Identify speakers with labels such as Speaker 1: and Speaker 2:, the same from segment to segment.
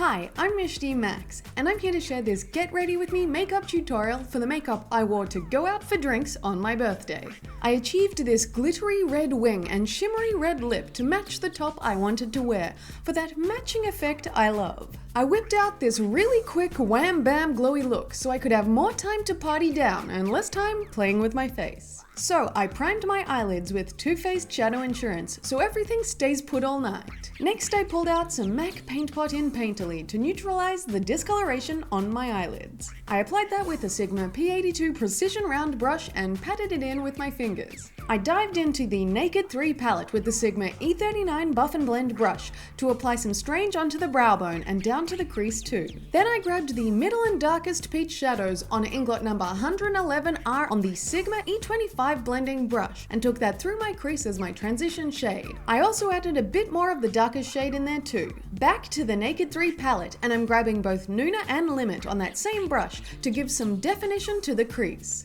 Speaker 1: Hi, I'm Michty Maxx, and I'm here to share this get ready with me makeup tutorial for the makeup I wore to go out for drinks on my birthday. I achieved this glittery red wing and shimmery red lip to match the top I wanted to wear for that matching effect I love. I whipped out this really quick wham bam glowy look so I could have more time to party down and less time playing with my face. So I primed my eyelids with Too Faced Shadow Insurance so everything stays put all night. Next I pulled out some MAC Paint Pot in Painterly to neutralize the discoloration on my eyelids. I applied that with a Sigma P82 Precision Round brush and patted it in with my fingers. I dived into the Naked 3 palette with the Sigma E39 Buff and Blend brush to apply some Strange onto the brow bone and down to the crease too. Then I grabbed the middle and darkest peach shadows on ingot number 111R on the Sigma E25 blending brush and took that through my crease as my transition shade. I also added a bit more of the darkest shade in there too. Back to the Naked 3 palette, and I'm grabbing both Nuna and Limit on that same brush to give some definition to the crease.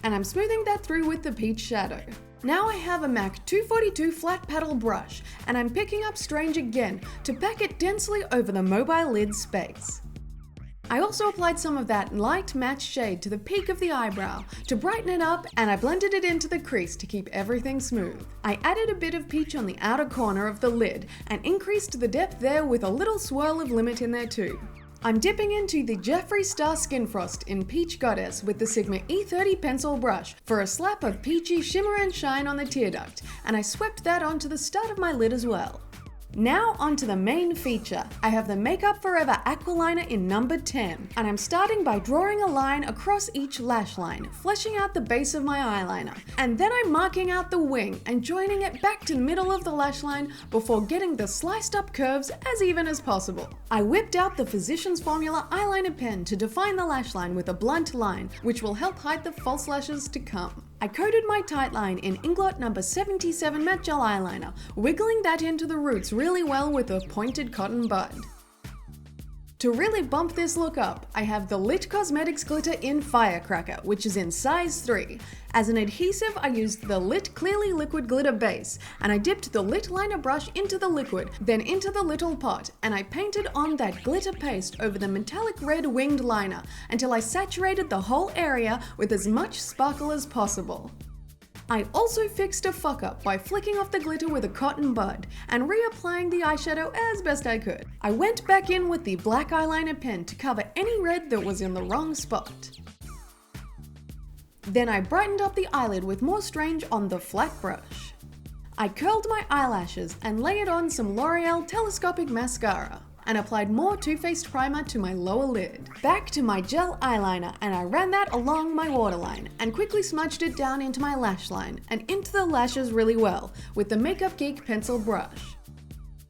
Speaker 1: And I'm smoothing that through with the peach shadow. Now I have a MAC 242 flat paddle brush, and I'm picking up Strange again to pack it densely over the mobile lid space. I also applied some of that light matte shade to the peak of the eyebrow to brighten it up, and I blended it into the crease to keep everything smooth. I added a bit of peach on the outer corner of the lid and increased the depth there with a little swirl of Limit in there too. I'm dipping into the Jeffree Star Skin Frost in Peach Goddess with the Sigma E30 pencil brush for a slap of peachy shimmer and shine on the tear duct, and I swept that onto the start of my lid as well. Now onto the main feature. I have the Makeup Forever Aqualiner in number 10, and I'm starting by drawing a line across each lash line, fleshing out the base of my eyeliner, and then I'm marking out the wing and joining it back to the middle of the lash line before getting the sliced up curves as even as possible. I whipped out the Physicians Formula eyeliner pen to define the lash line with a blunt line, which will help hide the false lashes to come. I coated my tight line in ingot number 77 matte gel eyeliner, wiggling that into the roots really well with a pointed cotton bud. To really bump this look up, I have the Lit Cosmetics glitter in Firecracker, which is in size 3. As an adhesive, I used the Lit Clearly Liquid Glitter base, and I dipped the Lit liner brush into the liquid, then into the little pot, and I painted on that glitter paste over the metallic red winged liner until I saturated the whole area with as much sparkle as possible. I also fixed a fuck up by flicking off the glitter with a cotton bud and reapplying the eyeshadow as best I could. I went back in with the black eyeliner pen to cover any red that was in the wrong spot. Then I brightened up the eyelid with more Strange on the flat brush. I curled my eyelashes and layered on some L'Oreal Telescopic Mascara and applied more Too Faced primer to my lower lid. Back to my gel eyeliner, and I ran that along my waterline and quickly smudged it down into my lash line and into the lashes really well with the Makeup Geek pencil brush.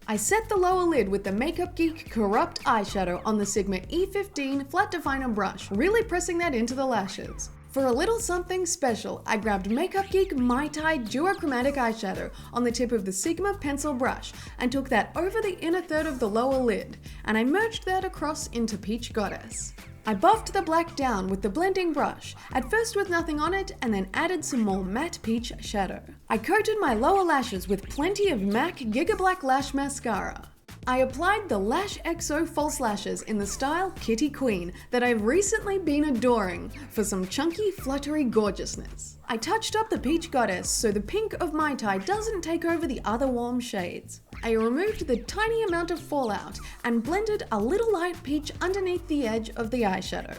Speaker 1: I set the lower lid with the Makeup Geek Corrupt eyeshadow on the Sigma E15 flat definer brush, really pressing that into the lashes. For a little something special, I grabbed Makeup Geek Mighty Duochromatic eyeshadow on the tip of the Sigma pencil brush and took that over the inner third of the lower lid, and I merged that across into Peach Goddess. I buffed the black down with the blending brush, at first with nothing on it, and then added some more matte peach shadow. I coated my lower lashes with plenty of MAC Giga Black Lash Mascara. I applied the Lash XO false lashes in the style Kitty Queen that I've recently been adoring for some chunky, fluttery gorgeousness. I touched up the Peach Goddess so the pink of my tie doesn't take over the other warm shades. I removed the tiny amount of fallout and blended a little light peach underneath the edge of the eyeshadow.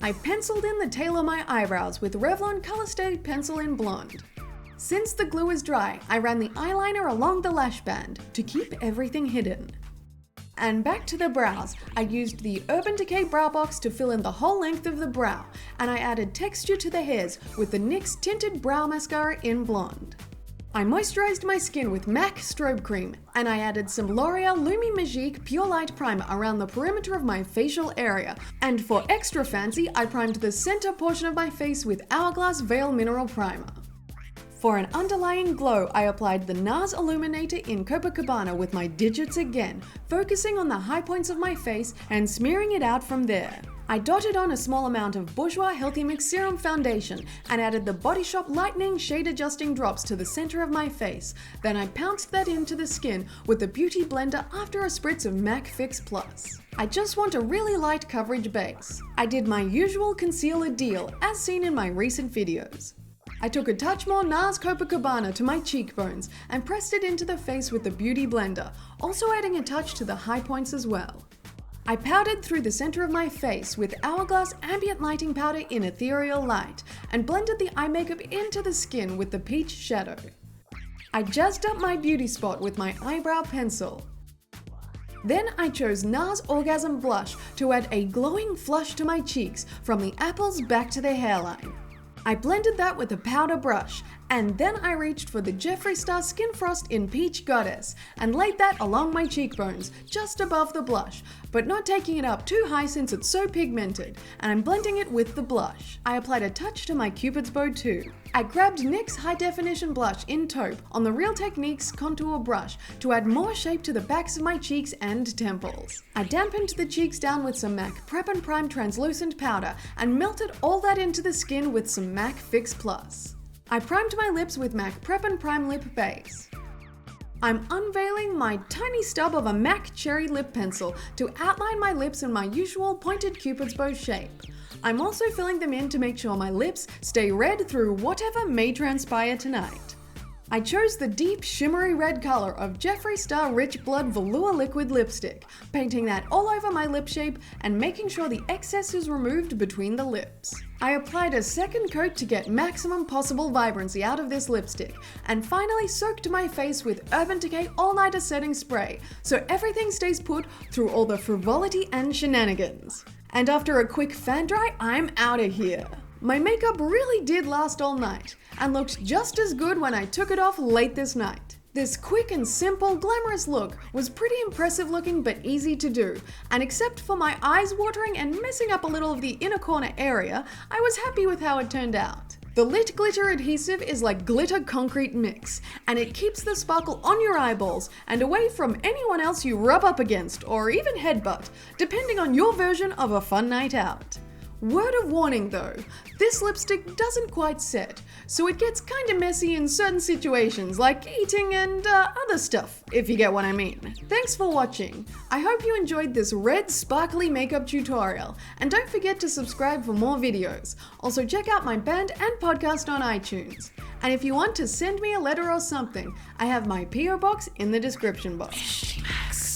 Speaker 1: I penciled in the tail of my eyebrows with Revlon Colorstay Pencil in Blonde. Since the glue is dry, I ran the eyeliner along the lash band to keep everything hidden. And back to the brows, I used the Urban Decay Brow Box to fill in the whole length of the brow, and I added texture to the hairs with the NYX Tinted Brow Mascara in Blonde. I moisturized my skin with MAC Strobe Cream, and I added some L'Oreal Lumi Magique Pure Light Primer around the perimeter of my facial area, and for extra fancy, I primed the center portion of my face with Hourglass Veil Mineral Primer. For an underlying glow, I applied the NARS Illuminator in Copacabana with my digits again, focusing on the high points of my face and smearing it out from there. I dotted on a small amount of Bourjois Healthy Mix Serum Foundation and added the Body Shop Lightning Shade Adjusting Drops to the center of my face. Then I pounced that into the skin with the Beauty Blender after a spritz of MAC Fix Plus. I just want a really light coverage base. I did my usual concealer deal as seen in my recent videos. I took a touch more NARS Copacabana to my cheekbones and pressed it into the face with the Beauty Blender, also adding a touch to the high points as well. I powdered through the center of my face with Hourglass Ambient Lighting Powder in Ethereal Light and blended the eye makeup into the skin with the Peach Shadow. I jazzed up my beauty spot with my eyebrow pencil. Then I chose NARS Orgasm Blush to add a glowing flush to my cheeks from the apples back to the hairline. I blended that with a powder brush, and then I reached for the Jeffree Star Skin Frost in Peach Goddess and laid that along my cheekbones, just above the blush, but not taking it up too high since it's so pigmented, and I'm blending it with the blush. I applied a touch to my Cupid's bow too. I grabbed NYX High Definition Blush in Taupe on the Real Techniques contour brush to add more shape to the backs of my cheeks and temples. I dampened the cheeks down with some MAC Prep and Prime Translucent Powder and melted all that into the skin with some MAC Fix Plus. I primed my lips with MAC Prep and Prime Lip Base. I'm unveiling my tiny stub of a MAC Cherry Lip Pencil to outline my lips in my usual pointed Cupid's bow shape. I'm also filling them in to make sure my lips stay red through whatever may transpire tonight. I chose the deep shimmery red color of Jeffree Star Rich Blood Velour Liquid Lipstick, painting that all over my lip shape and making sure the excess is removed between the lips. I applied a second coat to get maximum possible vibrancy out of this lipstick, and finally soaked my face with Urban Decay All Nighter Setting Spray, so everything stays put through all the frivolity and shenanigans. And after a quick fan dry, I'm outta here. My makeup really did last all night, and looked just as good when I took it off late this night. This quick and simple, glamorous look was pretty impressive looking but easy to do, and except for my eyes watering and messing up a little of the inner corner area, I was happy with how it turned out. The Lit Glitter adhesive is like glitter concrete mix, and it keeps the sparkle on your eyeballs and away from anyone else you rub up against or even headbutt, depending on your version of a fun night out. Word of warning though, this lipstick doesn't quite set, so it gets kinda messy in certain situations like eating and other stuff, if you get what I mean. Thanks for watching. I hope you enjoyed this red sparkly makeup tutorial, and don't forget to subscribe for more videos. Also check out my band and podcast on iTunes. And if you want to send me a letter or something, I have my PO box in the description box. Michty Maxx.